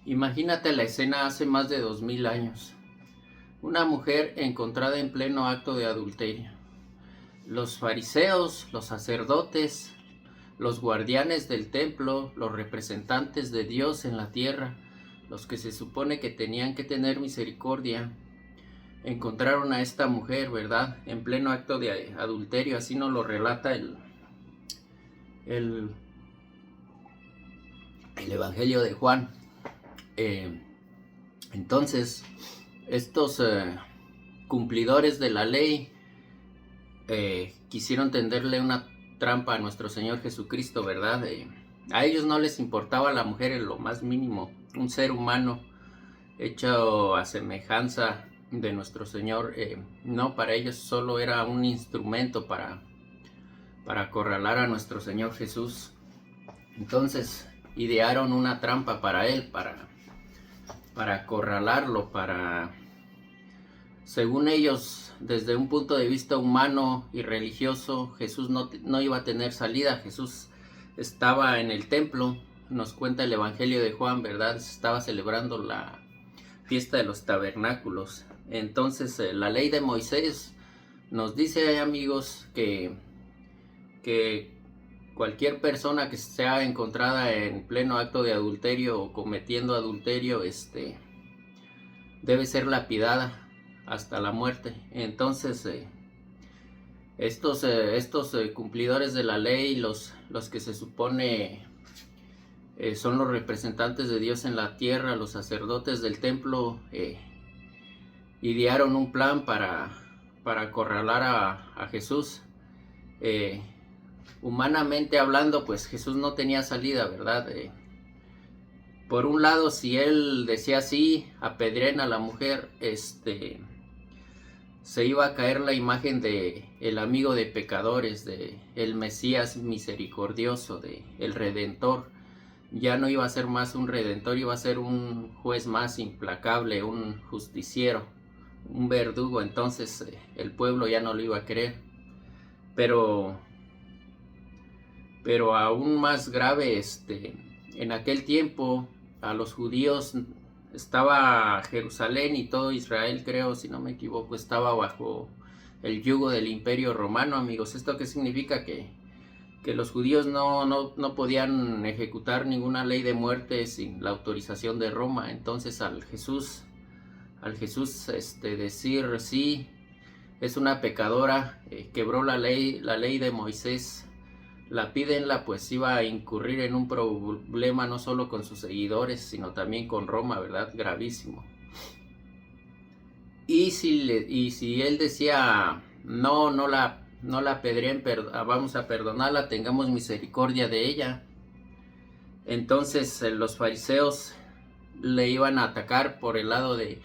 Imagínate la escena hace más de 2000 años. Una mujer encontrada en pleno acto de adulterio. Los fariseos, los sacerdotes, los guardianes del templo, los representantes de Dios en la tierra, los que se supone que tenían que tener misericordia, encontraron a esta mujer, ¿verdad?, en pleno acto de adulterio. Así nos lo relata el Evangelio de Juan. Entonces, estos cumplidores de la ley quisieron tenderle una trampa a nuestro Señor Jesucristo, ¿verdad? A ellos no les importaba la mujer en lo más mínimo, un ser humano hecho a semejanza de nuestro Señor. No, para ellos solo era un instrumento para acorralar a nuestro Señor Jesús. Entonces idearon una trampa para él, para acorralarlo, según ellos, desde un punto de vista humano y religioso, Jesús no iba a tener salida. Jesús estaba en el templo, nos cuenta el Evangelio de Juan, ¿verdad? Se estaba celebrando la fiesta de los tabernáculos. Entonces, la ley de Moisés nos dice, amigos, que cualquier persona que sea encontrada en pleno acto de adulterio o cometiendo adulterio, debe ser lapidada hasta la muerte. Entonces, estos cumplidores de la ley, los que se supone son los representantes de Dios en la tierra, los sacerdotes del templo, idearon un plan para acorralar a Jesús. Humanamente hablando, pues Jesús no tenía salida, ¿verdad? Por un lado, si él decía sí, apedreen a la mujer, se iba a caer la imagen de el amigo de pecadores, de el Mesías misericordioso, de el Redentor. Ya no iba a ser más un redentor, iba a ser un juez más implacable, un justiciero, un verdugo. Entonces el pueblo ya no lo iba a querer. Pero aún más grave, en aquel tiempo a los judíos, estaba Jerusalén y todo Israel, creo, si no me equivoco, estaba bajo el yugo del Imperio Romano, amigos. ¿Esto qué significa? Que los judíos no podían ejecutar ninguna ley de muerte sin la autorización de Roma. Entonces al Jesús decir sí, es una pecadora, quebró la ley de Moisés, lapídenla, pues iba a incurrir en un problema no solo con sus seguidores, sino también con Roma, ¿verdad? Gravísimo. Y si él decía no la apedreen, vamos a perdonarla, tengamos misericordia de ella, entonces los fariseos le iban a atacar por el lado de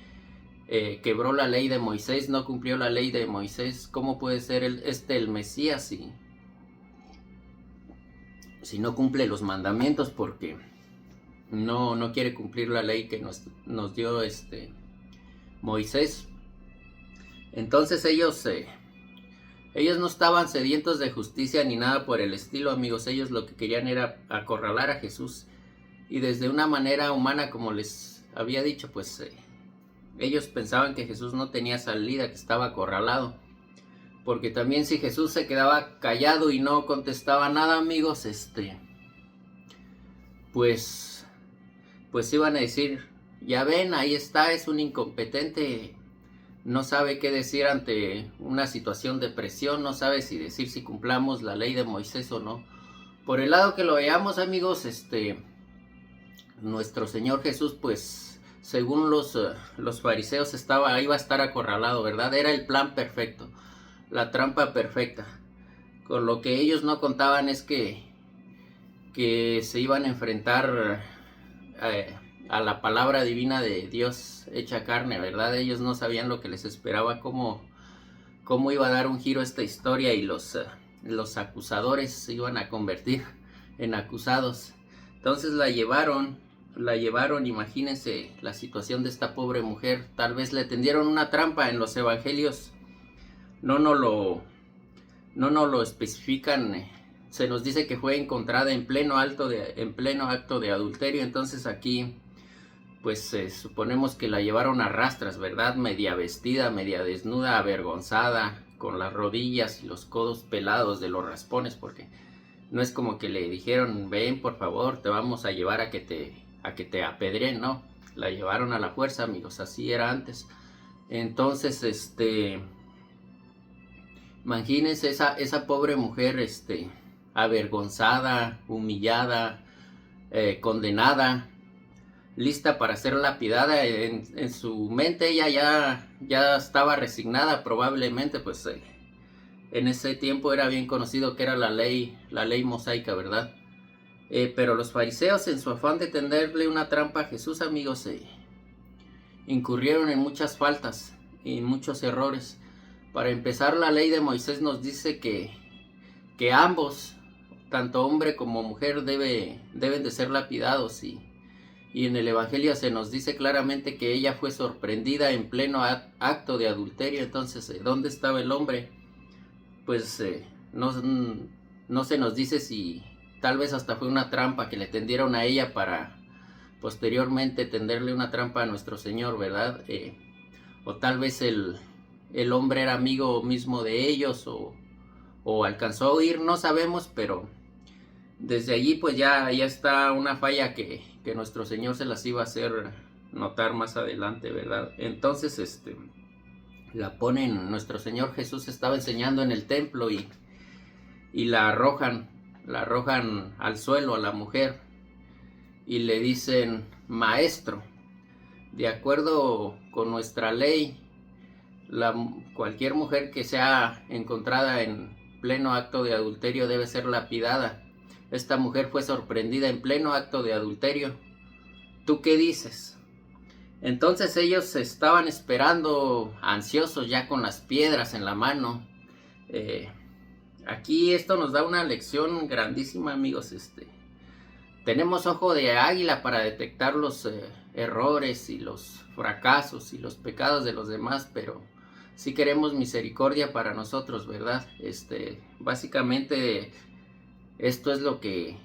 quebró la ley de Moisés, no cumplió la ley de Moisés. ¿Cómo puede ser el Mesías si no cumple los mandamientos? Porque no quiere cumplir la ley que nos dio Moisés. Entonces ellos no estaban sedientos de justicia ni nada por el estilo, amigos. Ellos lo que querían era acorralar a Jesús, y desde una manera humana, como les había dicho, pues ellos pensaban que Jesús no tenía salida, que estaba acorralado. Porque también si Jesús se quedaba callado y no contestaba nada, amigos, pues iban a decir, ya ven, ahí está, es un incompetente, no sabe qué decir ante una situación de presión, no sabe si decir si cumplamos la ley de Moisés o no. Por el lado que lo veamos, amigos, nuestro Señor Jesús, pues según los fariseos iba a estar acorralado, ¿verdad? Era el plan perfecto, la trampa perfecta. Con lo que ellos no contaban es que se iban a enfrentar a la palabra divina de Dios hecha carne, ¿verdad? Ellos no sabían lo que les esperaba, cómo iba a dar un giro esta historia, y los acusadores se iban a convertir en acusados. Entonces la llevaron, imagínense la situación de esta pobre mujer. Tal vez le tendieron una trampa. En los evangelios no nos lo especifican. Se nos dice que fue encontrada en pleno acto de adulterio. Entonces aquí pues suponemos que la llevaron a rastras, ¿verdad? Media vestida, media desnuda, avergonzada, con las rodillas y los codos pelados de los raspones, porque no es como que le dijeron, ven por favor, te vamos a llevar a que te apedreen, no, la llevaron a la fuerza, amigos, así era antes. Entonces, imagínense esa pobre mujer, avergonzada, humillada, condenada, lista para ser lapidada. En su mente ella ya estaba resignada, probablemente, pues en ese tiempo era bien conocido que era la ley mosaica, ¿verdad? Pero los fariseos, en su afán de tenderle una trampa a Jesús, amigos, incurrieron en muchas faltas y en muchos errores. Para empezar, la ley de Moisés nos dice que ambos, tanto hombre como mujer, deben de ser lapidados, y en el Evangelio se nos dice claramente que ella fue sorprendida en pleno acto de adulterio. Entonces, ¿dónde estaba el hombre? Pues no se nos dice si tal vez hasta fue una trampa que le tendieron a ella para posteriormente tenderle una trampa a nuestro Señor, ¿verdad? O tal vez el hombre era amigo mismo de ellos, o alcanzó a oír, no sabemos, pero desde allí pues ya está una falla que nuestro Señor se las iba a hacer notar más adelante, ¿verdad? Entonces la ponen, nuestro Señor Jesús estaba enseñando en el templo y la arrojan al suelo a la mujer y le dicen, maestro, de acuerdo con nuestra ley, cualquier mujer que sea encontrada en pleno acto de adulterio debe ser lapidada. Esta mujer fue sorprendida en pleno acto de adulterio. ¿Tú qué dices? Entonces ellos estaban esperando, ansiosos, ya con las piedras en la mano. Aquí esto nos da una lección grandísima, amigos. Tenemos ojo de águila para detectar los errores y los fracasos y los pecados de los demás, pero sí queremos misericordia para nosotros, ¿verdad? Básicamente esto es lo que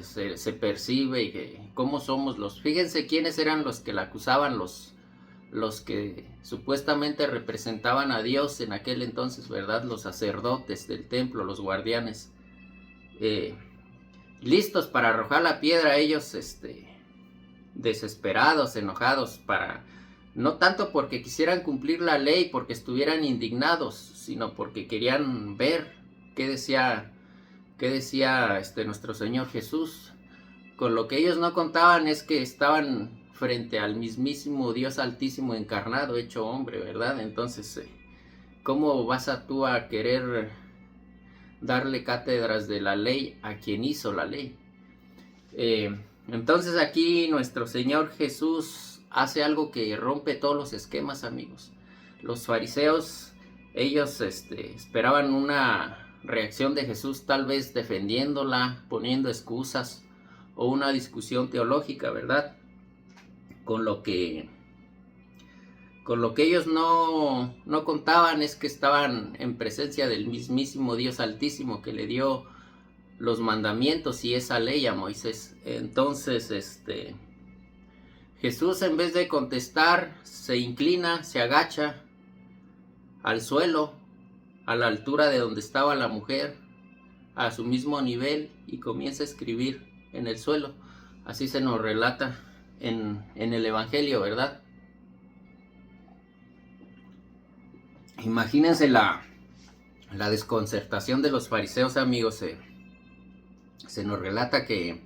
se percibe, y cómo somos fíjense quiénes eran los que la acusaban, los que supuestamente representaban a Dios en aquel entonces, ¿verdad? Los sacerdotes del templo, los guardianes, listos para arrojar la piedra, ellos desesperados, enojados, no tanto porque quisieran cumplir la ley, porque estuvieran indignados, sino porque querían ver qué decía nuestro Señor Jesús. Con lo que ellos no contaban es que estaban frente al mismísimo Dios Altísimo encarnado, hecho hombre, ¿verdad? Entonces, ¿cómo vas tú a querer darle cátedras de la ley a quien hizo la ley? Entonces aquí nuestro Señor Jesús hace algo que rompe todos los esquemas, amigos. Los fariseos, ellos esperaban una reacción de Jesús, tal vez defendiéndola, poniendo excusas, o una discusión teológica, ¿verdad? Con lo que ellos no contaban es que estaban en presencia del mismísimo Dios Altísimo, que le dio los mandamientos y esa ley a Moisés. Entonces Jesús, en vez de contestar, se inclina, se agacha al suelo, a la altura de donde estaba la mujer, a su mismo nivel, y comienza a escribir en el suelo. Así se nos relata en el Evangelio, ¿verdad? Imagínense la desconcertación de los fariseos, amigos. Se nos relata que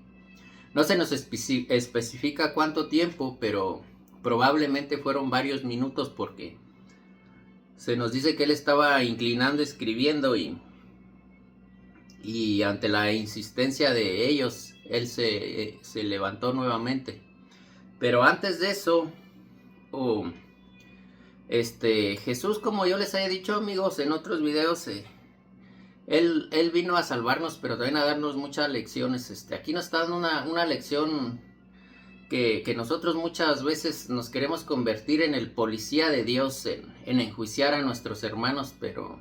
no se nos especifica cuánto tiempo, pero probablemente fueron varios minutos, porque se nos dice que él estaba inclinando, escribiendo, y ante la insistencia de ellos, él se levantó nuevamente. Pero antes de eso, Jesús, como yo les he dicho, amigos, en otros videos, él vino a salvarnos, pero también a darnos muchas lecciones. Aquí nos está dando una lección que nosotros muchas veces nos queremos convertir en el policía de Dios, en enjuiciar a nuestros hermanos, pero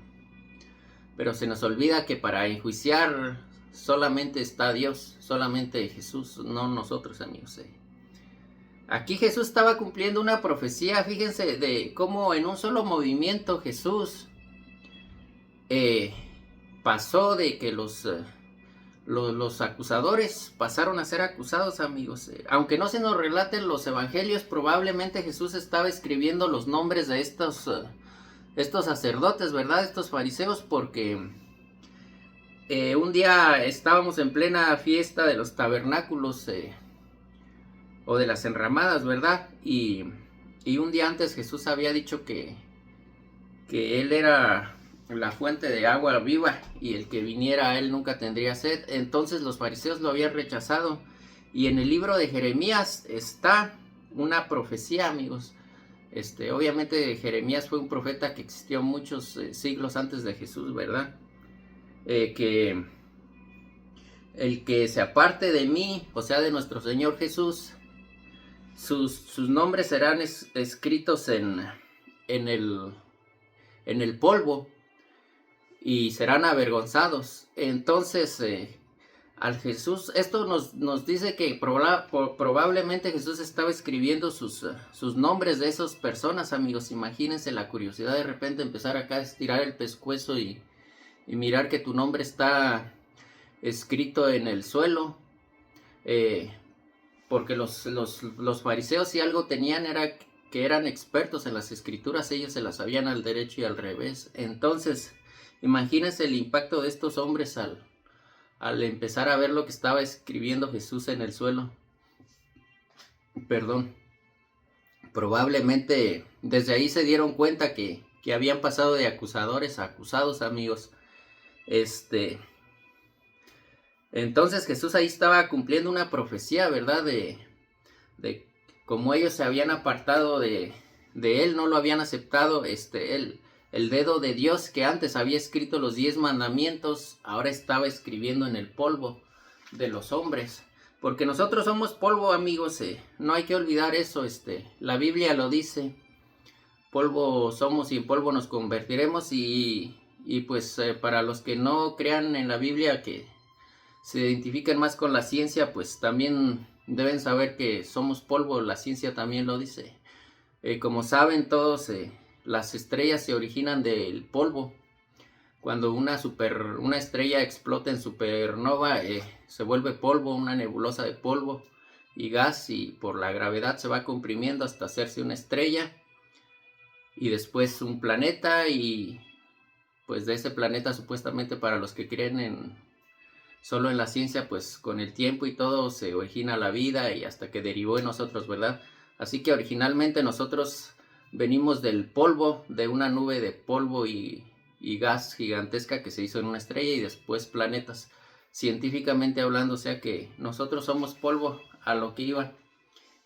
se nos olvida que para enjuiciar solamente está Dios, solamente Jesús, no nosotros, amigos. Aquí Jesús estaba cumpliendo una profecía, fíjense, de cómo en un solo movimiento Jesús eh, pasó de que los acusadores pasaron a ser acusados, amigos. Aunque no se nos relaten los evangelios, probablemente Jesús estaba escribiendo los nombres de estos sacerdotes, ¿verdad? Estos fariseos, porque un día estábamos en plena fiesta de los tabernáculos o de las enramadas, ¿verdad? Y un día antes Jesús había dicho que Él era la fuente de agua viva y el que viniera a Él nunca tendría sed. Entonces los fariseos lo habían rechazado. Y en el libro de Jeremías está una profecía, amigos. Obviamente Jeremías fue un profeta que existió muchos siglos antes de Jesús, ¿verdad? Que el que se aparte de mí, o sea, de nuestro Señor Jesús, sus nombres serán escritos en el polvo y serán avergonzados. Entonces, al Jesús, esto nos dice que probablemente Jesús estaba escribiendo sus nombres de esas personas, amigos. Imagínense la curiosidad de repente empezar acá a estirar el pescuezo y mirar que tu nombre está escrito en el suelo. Porque los fariseos, si algo tenían, era que eran expertos en las escrituras. Ellos se las sabían al derecho y al revés. Entonces, imagínense el impacto de estos hombres al empezar a ver lo que estaba escribiendo Jesús en el suelo. Perdón. Probablemente desde ahí se dieron cuenta que habían pasado de acusadores a acusados, amigos. Entonces Jesús ahí estaba cumpliendo una profecía, ¿verdad? De como ellos se habían apartado de Él, no lo habían aceptado, el dedo de Dios que antes había escrito los 10 mandamientos, ahora estaba escribiendo en el polvo de los hombres. Porque nosotros somos polvo, amigos, no hay que olvidar eso, la Biblia lo dice, polvo somos y en polvo nos convertiremos. Y pues para los que no crean en la Biblia, que se identifican más con la ciencia, pues también deben saber que somos polvo, la ciencia también lo dice. Como saben todos, las estrellas se originan del polvo. Cuando una estrella explota en supernova, se vuelve polvo, una nebulosa de polvo y gas, y por la gravedad se va comprimiendo hasta hacerse una estrella y después un planeta, y pues de ese planeta, supuestamente, para los que creen solo en la ciencia, pues con el tiempo y todo se origina la vida, y hasta que derivó en nosotros, ¿verdad? Así que originalmente nosotros venimos del polvo, de una nube de polvo y gas gigantesca que se hizo en una estrella, y después planetas, científicamente hablando. O sea que nosotros somos polvo, a lo que iba.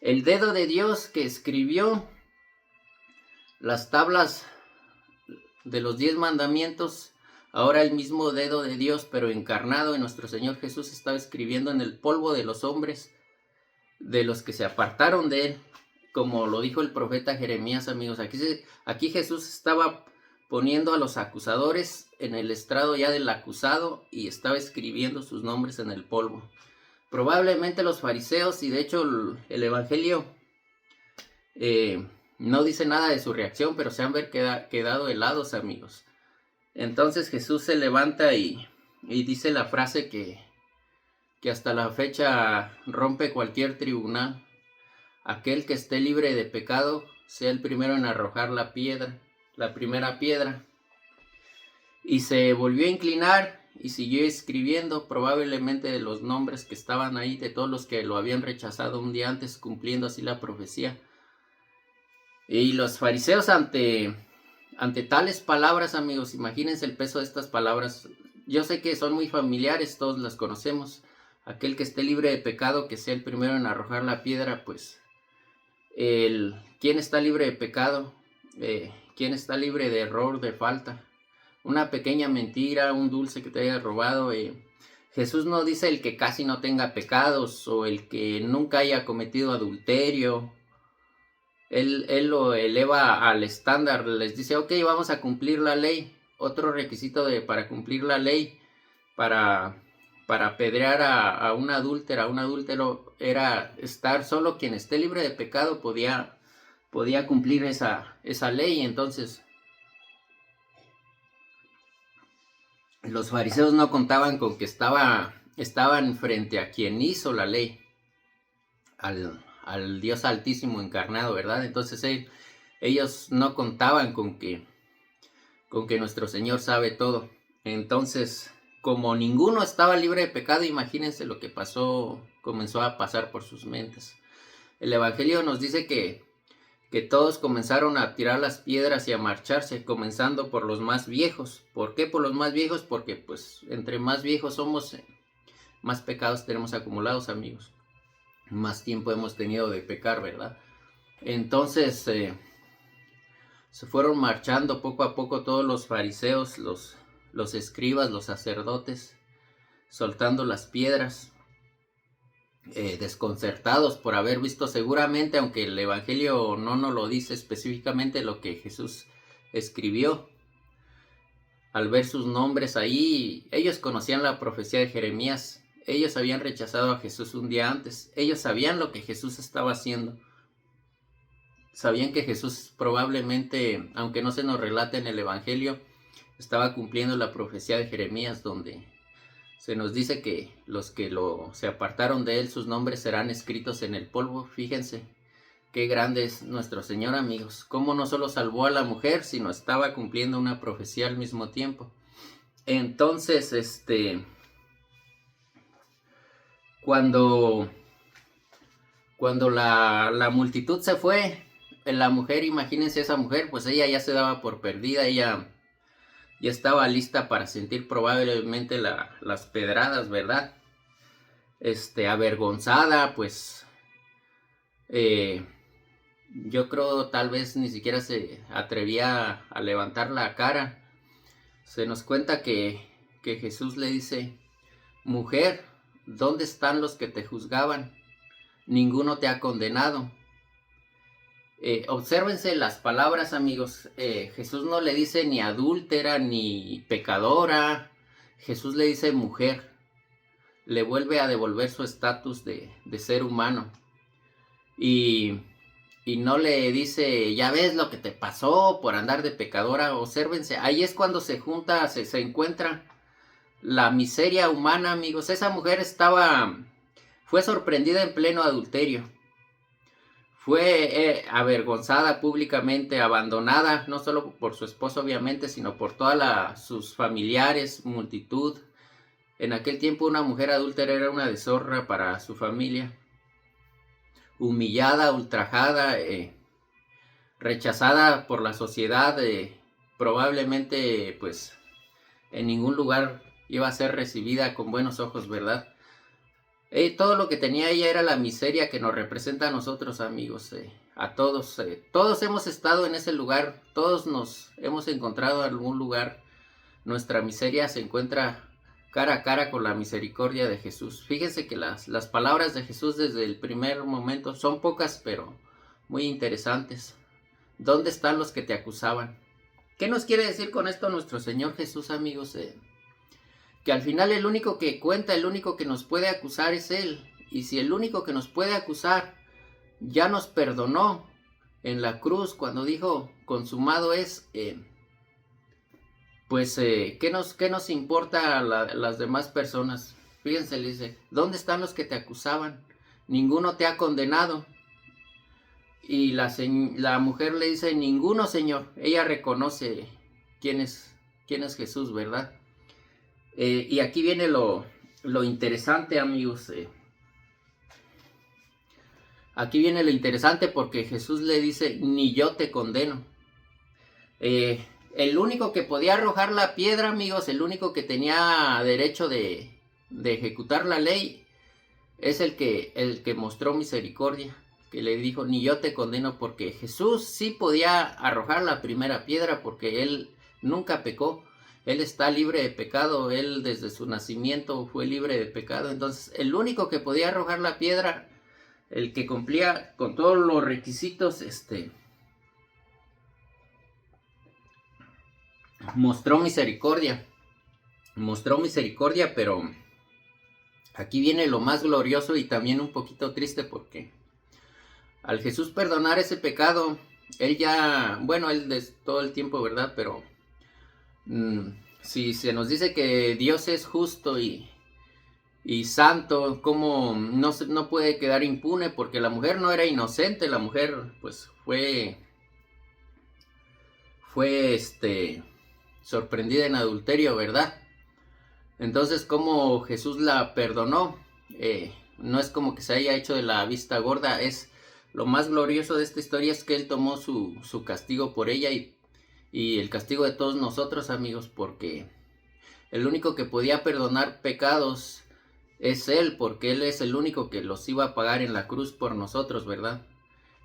El dedo de Dios que escribió las tablas de los 10 mandamientos, ahora el mismo dedo de Dios, pero encarnado en nuestro Señor Jesús, estaba escribiendo en el polvo de los hombres, de los que se apartaron de Él, como lo dijo el profeta Jeremías, amigos. Aquí Jesús estaba poniendo a los acusadores en el estrado ya del acusado, y estaba escribiendo sus nombres en el polvo. Probablemente los fariseos, y de hecho el evangelio no dice nada de su reacción, pero se han quedado helados, amigos. Entonces Jesús se levanta y dice la frase que hasta la fecha rompe cualquier tribunal: aquel que esté libre de pecado sea el primero en arrojar la primera piedra. Y se volvió a inclinar y siguió escribiendo, probablemente de los nombres que estaban ahí, de todos los que lo habían rechazado un día antes, cumpliendo así la profecía. Y los fariseos, ante tales palabras, amigos, imagínense el peso de estas palabras. Yo sé que son muy familiares, todos las conocemos. Aquel que esté libre de pecado, que sea el primero en arrojar la piedra. Pues, ¿quién está libre de pecado? ¿Quién está libre de error, de falta? Una pequeña mentira, un dulce que te haya robado. Jesús no dice el que casi no tenga pecados, o el que nunca haya cometido adulterio. Él lo eleva al estándar, les dice: ok, vamos a cumplir la ley. Otro requisito para cumplir la ley, para para apedrear a una adúltera, a un adúltero, era estar solo quien esté libre de pecado podía cumplir esa ley. Entonces los fariseos no contaban con que estaban frente a quien hizo la ley, al Dios Altísimo encarnado, ¿verdad? Entonces ellos no contaban con que nuestro Señor sabe todo. Entonces, como ninguno estaba libre de pecado, imagínense lo que comenzó a pasar por sus mentes. El Evangelio nos dice que todos comenzaron a tirar las piedras y a marcharse, comenzando por los más viejos. ¿Por qué por los más viejos? Porque pues entre más viejos somos, más pecados tenemos acumulados, amigos. Más tiempo hemos tenido de pecar, ¿verdad? Entonces se fueron marchando poco a poco todos los fariseos, los escribas, los sacerdotes, soltando las piedras, desconcertados por haber visto seguramente, aunque el Evangelio no nos lo dice específicamente, lo que Jesús escribió. Al ver sus nombres ahí, ellos conocían la profecía de Jeremías. Ellos habían rechazado a Jesús un día antes. Ellos sabían lo que Jesús estaba haciendo. Sabían que Jesús probablemente, aunque no se nos relate en el Evangelio, estaba cumpliendo la profecía de Jeremías, donde se nos dice que los que se apartaron de él, sus nombres serán escritos en el polvo. Fíjense qué grande es nuestro Señor, amigos. Cómo no solo salvó a la mujer, sino estaba cumpliendo una profecía al mismo tiempo. Entonces, cuando la multitud se fue, la mujer, imagínense esa mujer, pues ella ya se daba por perdida, ella ya estaba lista para sentir probablemente las pedradas, ¿verdad? Avergonzada, pues yo creo tal vez ni siquiera se atrevía a levantar la cara. Se nos cuenta que Jesús le dice: mujer, ¿dónde están los que te juzgaban? Ninguno te ha condenado. Obsérvense las palabras, amigos. Jesús no le dice ni adúltera ni pecadora. Jesús le dice mujer. Le vuelve a devolver su estatus de ser humano. Y no le dice, ya ves lo que te pasó por andar de pecadora. Obsérvense, ahí es cuando se junta, se encuentra la miseria humana, amigos. Esa mujer fue sorprendida en pleno adulterio. Fue avergonzada públicamente, abandonada, no solo por su esposo obviamente, sino por todas sus familiares, multitud. En aquel tiempo una mujer adúltera era una deshonra para su familia. Humillada, ultrajada, rechazada por la sociedad, probablemente pues en ningún lugar iba a ser recibida con buenos ojos, ¿verdad? Todo lo que tenía ella era la miseria que nos representa a nosotros, amigos, a todos. Todos hemos estado en ese lugar, todos nos hemos encontrado en algún lugar. Nuestra miseria se encuentra cara a cara con la misericordia de Jesús. Fíjense que las palabras de Jesús desde el primer momento son pocas, pero muy interesantes. ¿Dónde están los que te acusaban? ¿Qué nos quiere decir con esto nuestro Señor Jesús, amigos? Que al final el único que cuenta, el único que nos puede acusar es Él. Y si el único que nos puede acusar ya nos perdonó en la cruz cuando dijo consumado es, pues ¿qué nos importa a las demás personas? Fíjense, le dice, ¿dónde están los que te acusaban? Ninguno te ha condenado. Y la mujer le dice, ninguno, Señor. Ella reconoce quién es Jesús, ¿verdad? Y aquí viene lo interesante, amigos. Aquí viene lo interesante porque Jesús le dice, ni yo te condeno. El único que podía arrojar la piedra, amigos, el único que tenía derecho de ejecutar la ley, es el que mostró misericordia, que le dijo, ni yo te condeno, porque Jesús sí podía arrojar la primera piedra porque Él nunca pecó. Él está libre de pecado, Él desde su nacimiento fue libre de pecado. Entonces el único que podía arrojar la piedra, el que cumplía con todos los requisitos, mostró misericordia, pero aquí viene lo más glorioso y también un poquito triste, porque al Jesús perdonar ese pecado, él ya, bueno, él de todo el tiempo, ¿verdad? Pero si se nos dice que Dios es justo y santo, ¿cómo no puede quedar impune? Porque la mujer no era inocente, la mujer pues fue sorprendida en adulterio, ¿verdad? Entonces, ¿cómo Jesús la perdonó? No es como que se haya hecho de la vista gorda, es lo más glorioso de esta historia es que él tomó su castigo por ella y el castigo de todos nosotros, amigos, porque el único que podía perdonar pecados es él, porque él es el único que los iba a pagar en la cruz por nosotros, ¿verdad?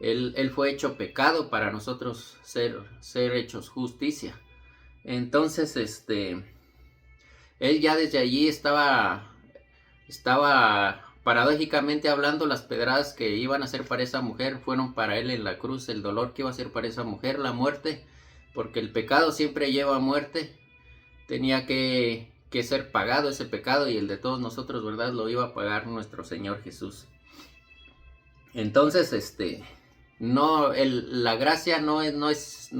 Él fue hecho pecado para nosotros ser hechos justicia. Entonces, él ya desde allí estaba paradójicamente hablando, las pedradas que iban a ser para esa mujer fueron para él en la cruz, el dolor que iba a ser para esa mujer, la muerte, porque el pecado siempre lleva a muerte, tenía que ser pagado ese pecado y el de todos nosotros, ¿verdad? Lo iba a pagar nuestro Señor Jesús. Entonces, la gracia no es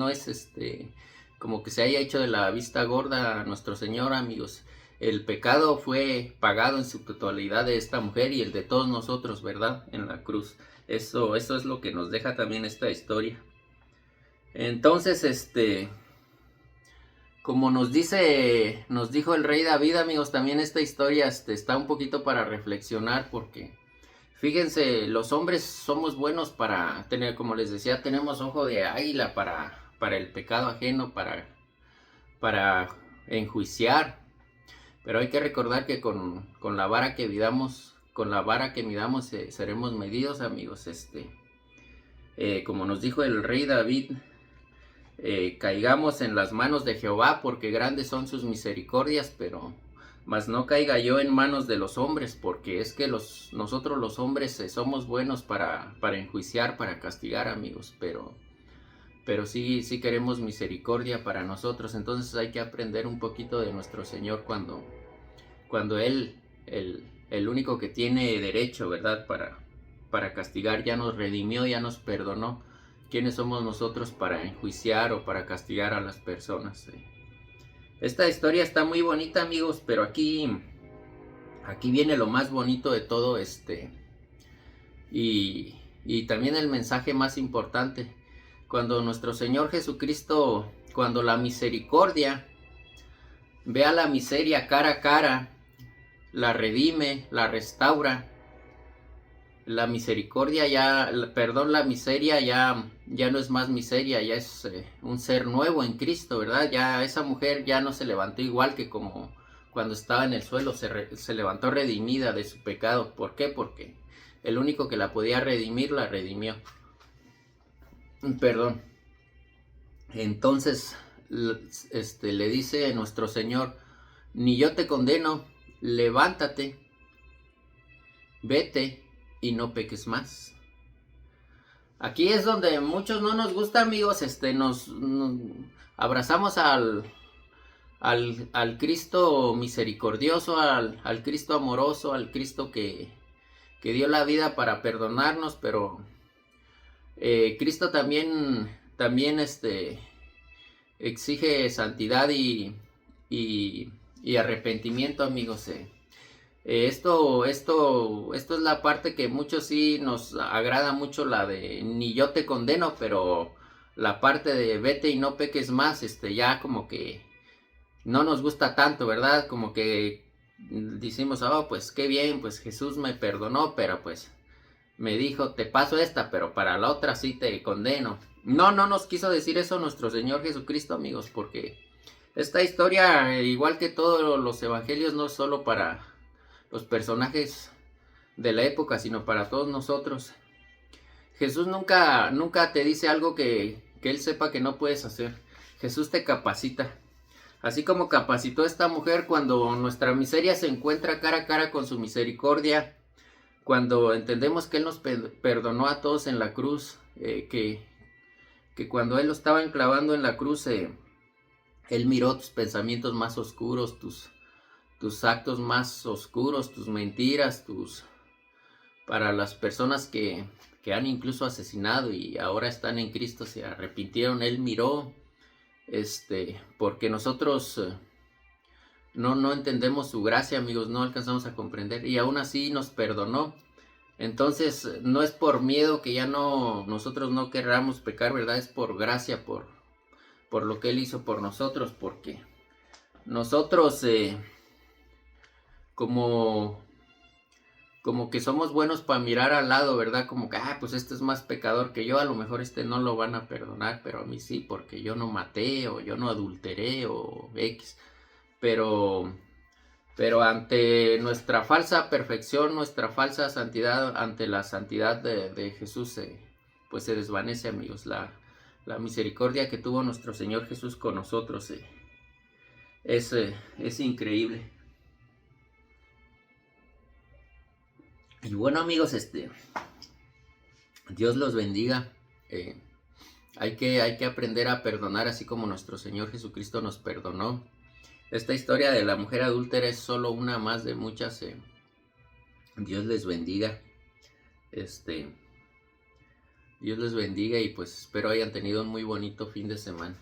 como que se haya hecho de la vista gorda a nuestro Señor, amigos. El pecado fue pagado en su totalidad de esta mujer y el de todos nosotros, ¿verdad? En la cruz. Eso es lo que nos deja también esta historia. Entonces, como nos dijo el rey David, amigos, también esta historia está un poquito para reflexionar, porque fíjense, los hombres somos buenos para tener, como les decía, tenemos ojo de águila para el pecado ajeno, para enjuiciar. Pero hay que recordar que con la vara que midamos, seremos medidos, amigos. Como nos dijo el rey David, caigamos en las manos de Jehová, porque grandes son sus misericordias, pero mas no caiga yo en manos de los hombres, porque es que nosotros los hombres somos buenos para enjuiciar, para castigar, amigos, pero sí queremos misericordia para nosotros. Entonces hay que aprender un poquito de nuestro Señor cuando Él, el único que tiene derecho, ¿verdad? Para castigar, ya nos redimió, ya nos perdonó. ¿Quiénes somos nosotros para enjuiciar o para castigar a las personas? Esta historia está muy bonita, amigos, pero aquí viene lo más bonito de todo, y también el mensaje más importante. Cuando nuestro Señor Jesucristo, cuando la misericordia ve a la miseria cara a cara, la redime, la restaura, la misericordia la miseria ya no es más miseria, ya es un ser nuevo en Cristo, ¿verdad? Ya esa mujer ya no se levantó igual que como cuando estaba en el suelo, se levantó redimida de su pecado. ¿Por qué? Porque el único que la podía redimir, la redimió. Perdón. Entonces, le dice nuestro Señor, ni yo te condeno, levántate, vete y no peques más. Aquí es donde muchos no nos gusta, amigos, nos abrazamos al Cristo misericordioso, al Cristo amoroso, al Cristo que dio la vida para perdonarnos, pero Cristo también exige santidad y arrepentimiento, amigos. Esto es la parte que muchos sí nos agrada mucho, la de ni yo te condeno, pero la parte de vete y no peques más, ya como que no nos gusta tanto, ¿verdad? Como que decimos, oh, pues qué bien, pues Jesús me perdonó, pero pues me dijo, te paso esta, pero para la otra sí te condeno. No nos quiso decir eso nuestro Señor Jesucristo, amigos, porque esta historia, igual que todos los evangelios, no es solo para los personajes de la época, sino para todos nosotros. Jesús nunca te dice algo que Él sepa que no puedes hacer. Jesús te capacita. Así como capacitó a esta mujer cuando nuestra miseria se encuentra cara a cara con su misericordia, cuando entendemos que Él nos perdonó a todos en la cruz, que cuando Él lo estaba enclavando en la cruz, Él miró tus pensamientos más oscuros, tus actos más oscuros, tus mentiras, para las personas que han incluso asesinado y ahora están en Cristo, se arrepintieron. Él miró, porque nosotros no entendemos su gracia, amigos, no alcanzamos a comprender, y aún así nos perdonó. Entonces no es por miedo que ya nosotros no querramos pecar, ¿verdad? Es por gracia, por lo que Él hizo por nosotros, porque nosotros como que somos buenos para mirar al lado, ¿verdad? Como que, pues este es más pecador que yo, a lo mejor no lo van a perdonar, pero a mí sí, porque yo no maté, o yo no adulteré, o X. Pero ante nuestra falsa perfección, nuestra falsa santidad, ante la santidad de Jesús, pues se desvanece, amigos. La misericordia que tuvo nuestro Señor Jesús con nosotros es increíble. Y bueno, amigos, Dios los bendiga. Hay que aprender a perdonar así como nuestro Señor Jesucristo nos perdonó. Esta historia de la mujer adúltera es solo una más de muchas. Dios les bendiga. Dios les bendiga, y pues espero hayan tenido un muy bonito fin de semana.